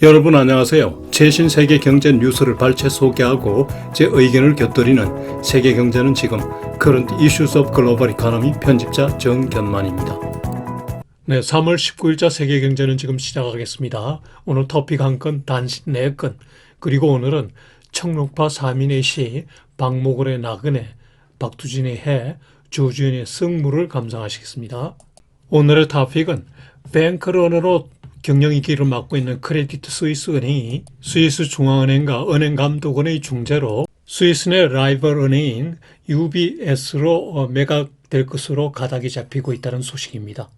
여러분 안녕하세요. 최신 세계 경제 뉴스를 발췌 소개하고 제 의견을 곁들이는 세계 경제는 지금 Current Issues of Global Economy 편집자 정견만입니다. 네, 3월 19일자 세계 경제는 지금 시작하겠습니다. 오늘 토픽 한 건, 단신 4건, 그리고 오늘은 청록파 사민의 시, 박모걸의 나그네, 박두진의 해, 조주연의 승무를 감상하시겠습니다. 오늘의 토픽은 뱅크런으로 경영위기를 맡고 있는 크레디트 스위스 은행이 스위스 중앙은행과 은행감독원의 중재로 스위스 내 라이벌 은행인 UBS로 매각될 것으로 가닥이 잡히고 있다는 소식입니다.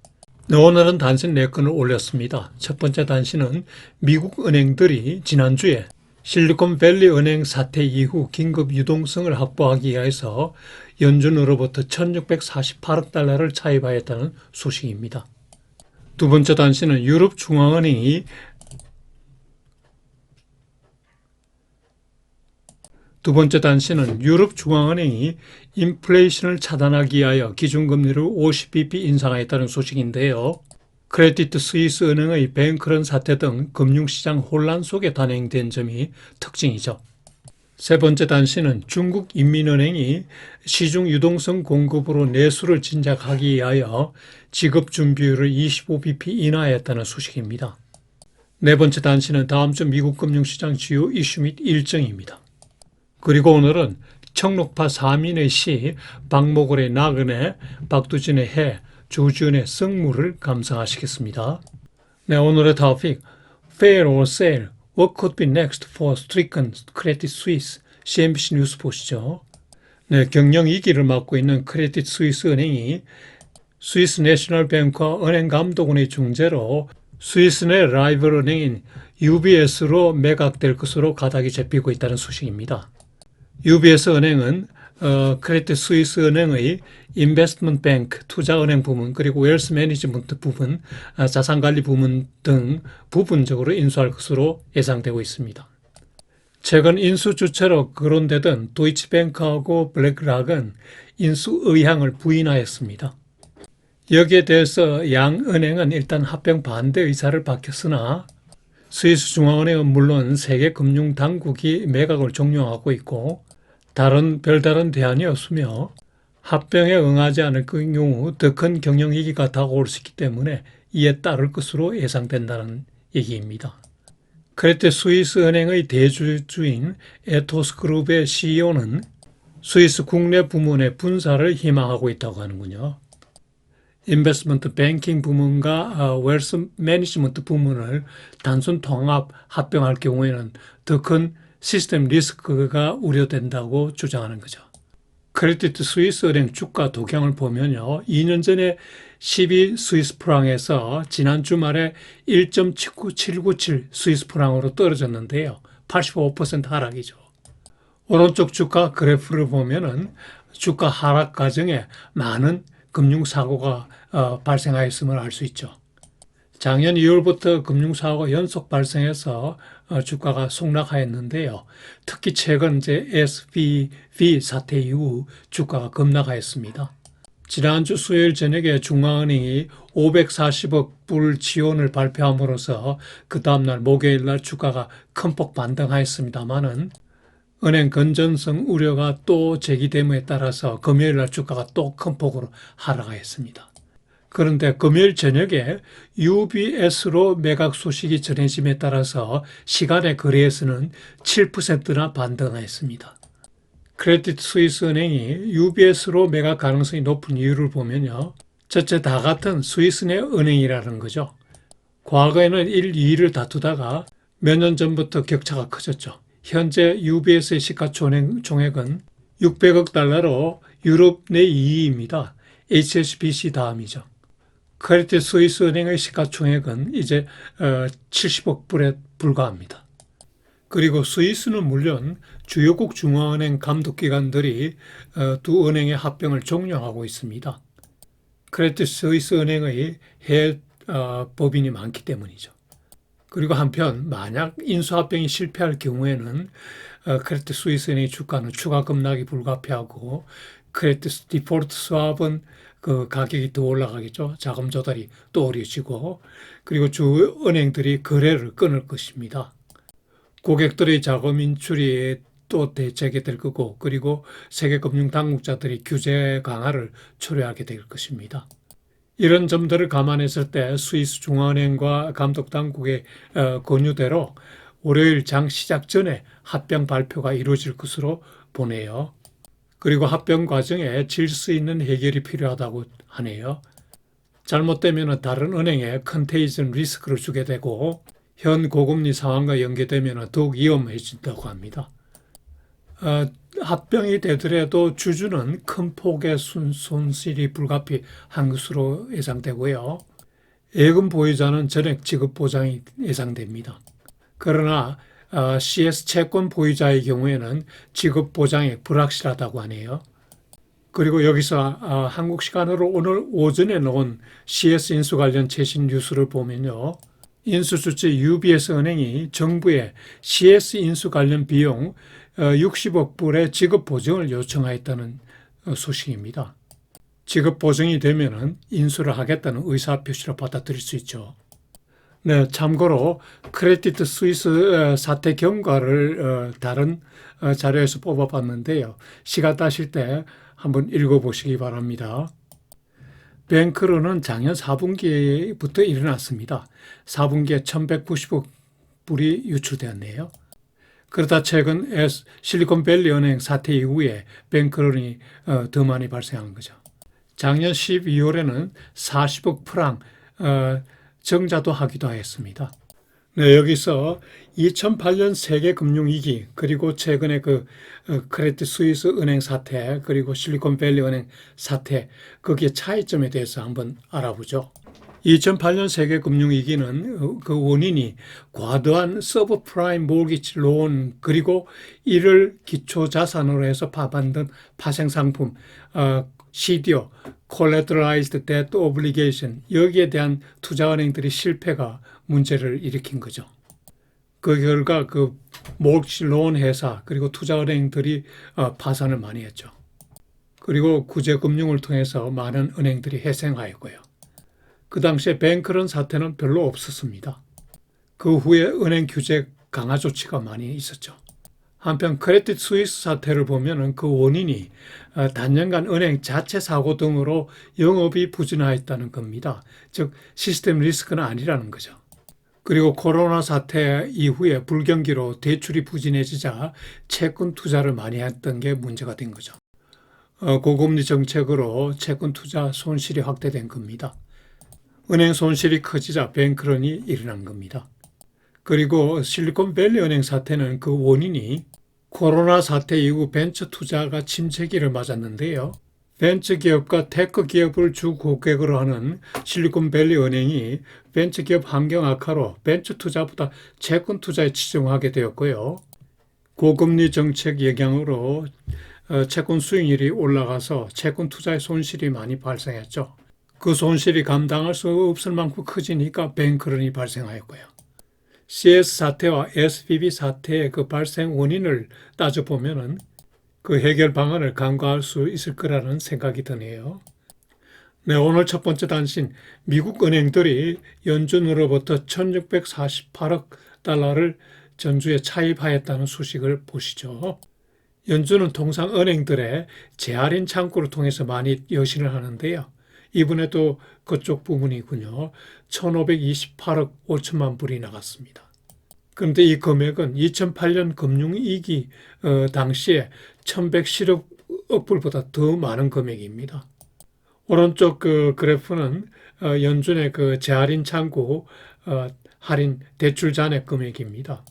오늘은 단신 4건을 올렸습니다. 첫 번째 단신은 미국 은행들이 지난주에 실리콘밸리 은행 사태 이후 긴급 유동성을 확보하기 위해서 연준으로부터 1648억 달러를 차입하였다는 소식입니다. 두 번째 단신은 유럽 중앙은행이 인플레이션을 차단하기 위하여 기준금리를 50bp 인상하였다는 소식인데요. 크레디트 스위스 은행의 뱅크런 사태 등 금융시장 혼란 속에 단행된 점이 특징이죠. 세 번째 단신은 중국 인민은행이 시중 유동성 공급으로 내수를 진작하기 위하여 지급 준비율을 25bp 인하했다는 소식입니다. 네 번째 단신은 다음 주 미국 금융시장 주요 이슈 및 일정입니다. 그리고 오늘은 청록파 사민의 시, 박모걸의 나그네, 박두진의 해, 조주연의 승무를 감상하시겠습니다. 네, 오늘의 토픽, Fail or Sale, What could be next for stricken Credit Suisse? CNBC 뉴스 보시죠. 네, 경영 위기를 맡고 있는 크레디트 스위스 은행이 스위스 내셔널 뱅크와 은행감독원의 중재로 스위스 내 라이벌 은행인 UBS로 매각될 것으로 가닥이 잡히고 있다는 소식입니다. UBS 은행은 크레디트 스위스 은행의 인베스트먼트 뱅크, 투자은행 부문, 그리고 웰스 매니지먼트 부분, 자산관리 부문 등 부분적으로 인수할 것으로 예상되고 있습니다. 최근 인수 주체로 거론되던 도이치뱅크하고 블랙락은 인수 의향을 부인하였습니다. 여기에 대해서 양 은행은 일단 합병 반대 의사를 밝혔으나 스위스 중앙은행은 물론 세계 금융 당국이 매각을 종용하고 있고 별다른 대안이 없으며 합병에 응하지 않을 경우 더 큰 경영위기가 다가올 수 있기 때문에 이에 따를 것으로 예상된다는 얘기입니다. 크레디트 스위스 은행의 대주주인 에토스그룹의 CEO는 스위스 국내 부문의 분사를 희망하고 있다고 하는군요. 인베스트먼트 뱅킹 부문과 웰스 매니지먼트 부문을 단순 통합 합병할 경우에는 더 큰 시스템 리스크가 우려된다고 주장하는 거죠. 크레디트 스위스 은행 주가 동향을 보면요. 2년 전에 12 스위스 프랑에서 지난 주말에 1.797 스위스 프랑으로 떨어졌는데요. 85% 하락이죠. 오른쪽 주가 그래프를 보면은 주가 하락 과정에 많은 금융사고가 발생하였음을 알 수 있죠. 작년 2월부터 금융사고가 연속 발생해서 주가가 폭락하였는데요. 특히 최근 SVB 사태 이후 주가가 급락하였습니다. 지난주 수요일 저녁에 중앙은행이 540억 불 지원을 발표함으로써 그 다음날 목요일날 주가가 큰 폭 반등하였습니다마는 은행 건전성 우려가 또 제기됨에 따라서 금요일날 주가가 또 큰 폭으로 하락하였습니다. 그런데 금요일 저녁에 UBS로 매각 소식이 전해짐에 따라서 시간의 거래에서는 7%나 반등하였습니다. 크레디트 스위스 은행이 UBS로 매각 가능성이 높은 이유를 보면요. 첫째, 다 같은 스위스 내 은행이라는 거죠. 과거에는 1, 2위를 다투다가 몇 년 전부터 격차가 커졌죠. 현재 UBS의 시가총액은 600억 달러로 유럽 내 2위입니다. HSBC 다음이죠. 크레디트 스위스 은행의 시가총액은 이제 70억 불에 불과합니다. 그리고 스위스는 물론 주요국 중앙은행 감독기관들이 두 은행의 합병을 종용하고 있습니다. 크레디트 스위스 은행의 해외 법인이 많기 때문이죠. 그리고 한편 만약 인수합병이 실패할 경우에는 크레디트 스위스 은행의 주가는 추가 급락이 불가피하고 크레디트 디폴트 스왑은 그 가격이 더 올라가겠죠. 자금 조달이 또 어려지고, 그리고 주 은행들이 거래를 끊을 것입니다. 고객들의 자금 인출이 또 대체하게 될 거고, 그리고 세계 금융 당국자들이 규제 강화를 초래하게 될 것입니다. 이런 점들을 감안했을 때 스위스 중앙은행과 감독 당국의 권유대로 월요일 장 시작 전에 합병 발표가 이루어질 것으로 보네요. 그리고 합병 과정에 질서 있는 해결이 필요하다고 하네요. 잘못되면 다른 은행에 컨테이전 리스크를 주게 되고 현 고금리 상황과 연계되면 더욱 위험해진다고 합니다. 합병이 되더라도 주주는 큰 폭의 손실이 불가피한 것으로 예상되고요. 예금 보유자는 전액 지급 보장이 예상됩니다. 그러나 CS 채권 보유자의 경우에는 지급 보장이 불확실하다고 하네요. 그리고 여기서 한국 시간으로 오늘 오전에 나온 CS 인수 관련 최신 뉴스를 보면요. 인수주체 UBS 은행이 정부에 CS 인수 관련 비용 60억 불의 지급 보증을 요청하였다는 소식입니다. 지급 보증이 되면 인수를 하겠다는 의사표시로 받아들일 수 있죠. 네, 참고로 크레디트 스위스 사태 경과를 다른 자료에서 뽑아봤는데요. 시간 따실 때 한번 읽어보시기 바랍니다. 뱅크런은 작년 4분기부터 일어났습니다. 4분기에 1,190억 불이 유출되었네요. 그러다 최근 실리콘밸리 은행 사태 이후에 뱅크런이 더 많이 발생한 거죠. 작년 12월에는 40억 프랑 정자도 하기도 했습니다. 네, 여기서 2008년 세계 금융위기 그리고 최근에 크레디트 스위스 은행 사태 그리고 실리콘밸리 은행 사태 거기에 차이점에 대해서 한번 알아보죠. 2008년 세계 금융위기는 그 원인이 과도한 서브프라임 모기지 론 그리고 이를 기초자산으로 해서 만든 파생상품 CDO, Collateralized Debt Obligation 여기에 대한 투자은행들의 실패가 문제를 일으킨 거죠. 그 결과 그 모기지 론 회사 그리고 투자은행들이 파산을 많이 했죠. 그리고 구제금융을 통해서 많은 은행들이 회생하였고요. 그 당시에 뱅크런 사태는 별로 없었습니다. 그 후에 은행 규제 강화 조치가 많이 있었죠. 한편 크레디트 스위스 사태를 보면 그 원인이 단연간 은행 자체 사고 등으로 영업이 부진하였다는 겁니다. 즉 시스템 리스크는 아니라는 거죠. 그리고 코로나 사태 이후에 불경기로 대출이 부진해지자 채권 투자를 많이 했던 게 문제가 된 거죠. 고금리 정책으로 채권 투자 손실이 확대된 겁니다. 은행 손실이 커지자 뱅크런이 일어난 겁니다. 그리고 실리콘밸리 은행 사태는 그 원인이 코로나 사태 이후 벤처 투자가 침체기를 맞았는데요. 벤처 기업과 테크 기업을 주 고객으로 하는 실리콘밸리 은행이 벤처 기업 환경 악화로 벤처 투자보다 채권 투자에 치중하게 되었고요. 고금리 정책 영향으로 채권 수익률이 올라가서 채권 투자의 손실이 많이 발생했죠. 그 손실이 감당할 수 없을 만큼 커지니까 뱅크런이 발생하였고요. CS 사태와 SVB 사태의 그 발생 원인을 따져보면 그 해결 방안을 간과할 수 있을 거라는 생각이 드네요. 네, 오늘 첫 번째 단신 미국 은행들이 연준으로부터 1,648억 달러를 전주에 차입하였다는 소식을 보시죠. 연준은 통상 은행들의 재할인 창구를 통해서 많이 여신을 하는데요. 이번에도 그쪽 부분이군요. 1,528억 5천만 불이 나갔습니다. 그런데 이 금액은 2008년 금융위기 당시에 1,110억 불보다 더 많은 금액입니다. 오른쪽 그 그래프는 연준의 그 재할인 창구 할인 대출 잔액 금액입니다.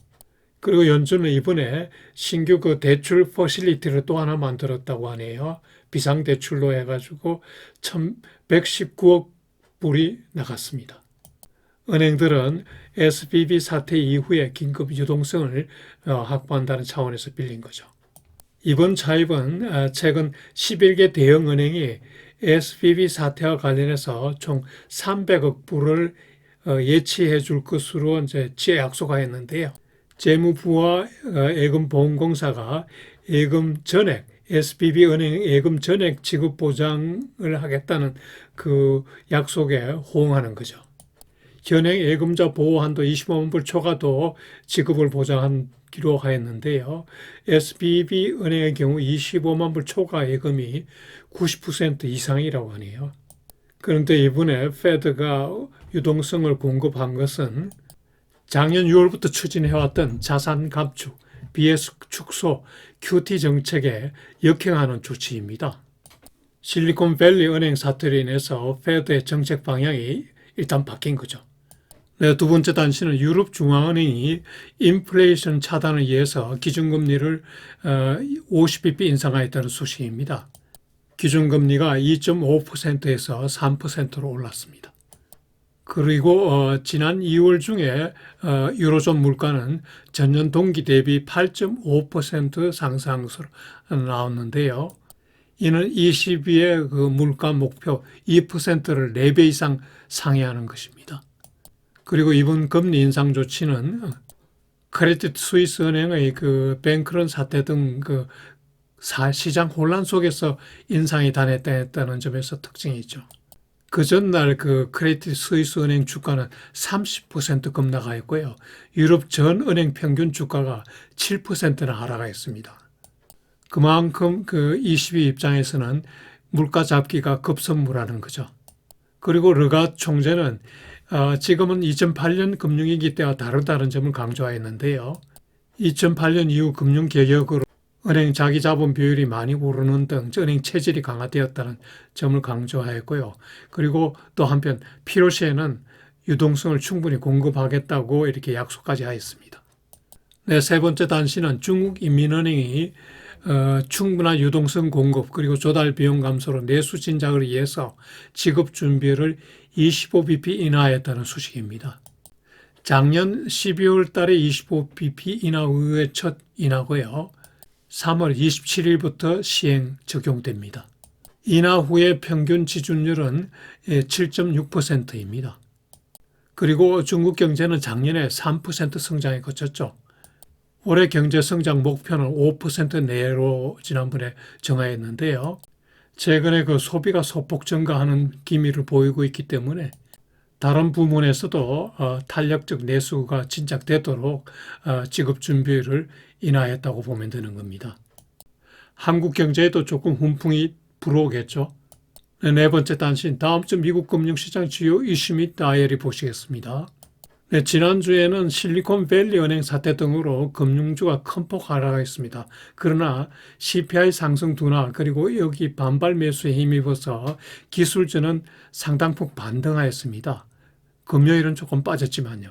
그리고 연준은 이번에 신규 그 대출 퍼실리티를 또 하나 만들었다고 하네요. 비상대출로 해가지고 1,119억 불이 나갔습니다. 은행들은 SVB 사태 이후에 긴급 유동성을 확보한다는 차원에서 빌린 거죠. 이번 차입은 최근 11개 대형 은행이 SVB 사태와 관련해서 총 300억 불을 예치해 줄 것으로 이제 약속하였는데요. 재무부와 예금보험공사가 예금 전액 SBB 은행 예금 전액 지급 보장을 하겠다는 그 약속에 호응하는 거죠. 현행 예금자 보호 한도 25만 불 초과도 지급을 보장하기로 하였는데요. SBB 은행의 경우 25만 불 초과 예금이 90% 이상이라고 하네요. 그런데 이번에 패드가 유동성을 공급한 것은 작년 6월부터 추진해왔던 자산 감축, BS 축소, QT 정책에 역행하는 조치입니다. 실리콘밸리 은행 사태로 인해서 패드의 정책 방향이 일단 바뀐 거죠. 네, 두 번째 단신은 유럽중앙은행이 인플레이션 차단을 위해서 기준금리를 50bp 인상하였다는 소식입니다. 기준금리가 2.5%에서 3%로 올랐습니다. 그리고 지난 2월 중에 유로존 물가는 전년 동기 대비 8.5% 상승으로 나왔는데요. 이는 22의 그 물가 목표 2%를 4배 이상 상회하는 것입니다. 그리고 이번 금리 인상 조치는 크레딧 스위스 은행의 그 뱅크런 사태 등 그 시장 혼란 속에서 인상이 단행됐다는 점에서 특징이 있죠. 그 전날 그 크레딧 스위스 은행 주가는 30% 급락하였고요. 유럽 전 은행 평균 주가가 7%나 하락하였습니다. 그만큼 그 ECB 입장에서는 물가 잡기가 급선무라는 거죠. 그리고 르가드 총재는 지금은 2008년 금융위기 때와 다르다는 점을 강조하였는데요. 2008년 이후 금융개혁으로 은행 자기자본 비율이 많이 오르는 등 은행 체질이 강화되었다는 점을 강조하였고요. 그리고 또 한편 필요시에는 유동성을 충분히 공급하겠다고 이렇게 약속까지 하였습니다. 네, 세 번째 단신은 중국인민은행이 충분한 유동성 공급 그리고 조달 비용 감소로 내수 진작을 위해서 지급 준비를 25bp 인하했다는 소식입니다. 작년 12월 달에 25bp 인하 후의 첫 인하고요. 3월 27일부터 시행 적용됩니다. 인하 후의 평균 지준율은 7.6%입니다. 그리고 중국 경제는 작년에 3% 성장에 그쳤죠. 올해 경제 성장 목표는 5% 내로 지난번에 정하였는데요. 최근에 그 소비가 소폭 증가하는 기미를 보이고 있기 때문에 다른 부문에서도 탄력적 내수가 진작되도록 지급 준비를 인하했다고 보면 되는 겁니다. 한국 경제에도 조금 훈풍이 불어오겠죠. 네 번째 단신, 다음 주 미국 금융시장 주요 이슈 및 다이어리 보시겠습니다. 네, 지난주에는 실리콘밸리 은행 사태 등으로 금융주가 큰 폭 하락했습니다. 그러나 CPI 상승 둔화 그리고 여기 반발 매수에 힘입어서 기술주는 상당폭 반등하였습니다. 금요일은 조금 빠졌지만요.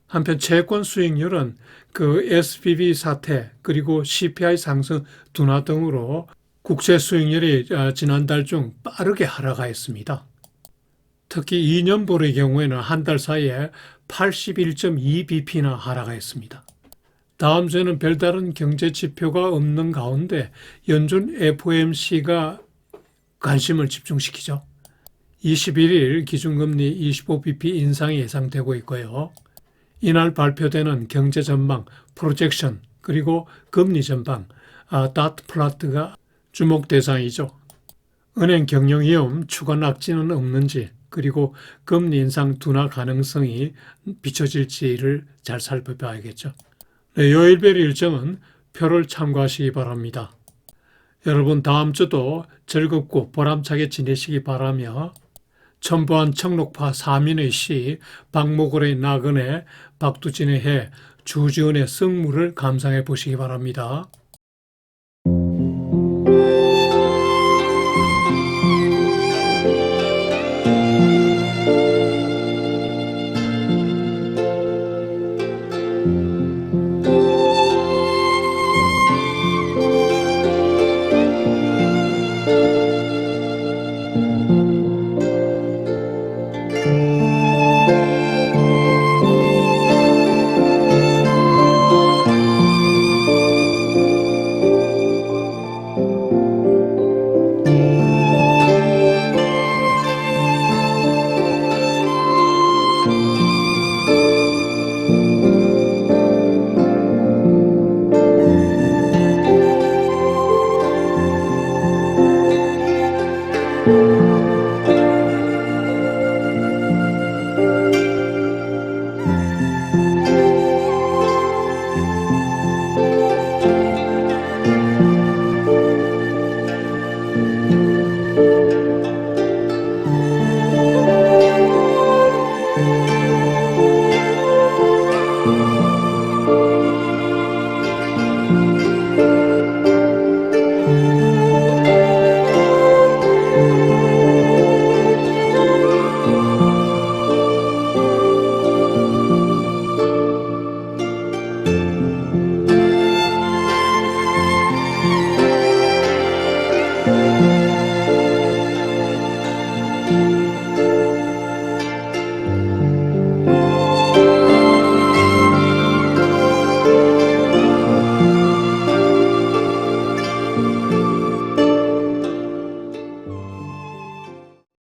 한편 채권 수익률은 그 SBB 사태 그리고 CPI 상승 둔화 등으로 국채 수익률이 지난달 중 빠르게 하락하였습니다. 특히 2년보의 경우에는 한 달 사이에 81.2bp나 하락하였습니다. 다음 주에는 별다른 경제 지표가 없는 가운데 연준 FOMC가 관심을 집중시키죠. 21일 기준금리 25bp 인상이 예상되고 있고요. 이날 발표되는 경제 전망, 프로젝션, 그리고 금리 전망, 다트 플라트가 주목 대상이죠. 은행 경영 위험, 추가 낙지는 없는지, 그리고 금리 인상 둔화 가능성이 비춰질지를 잘 살펴봐야겠죠. 네, 요일별 일정은 표를 참고하시기 바랍니다. 여러분 다음 주도 즐겁고 보람차게 지내시기 바라며 천보한 청록파 사민의 시, 박목월의 나그네, 박두진의 해, 주지은의 승무를 감상해 보시기 바랍니다.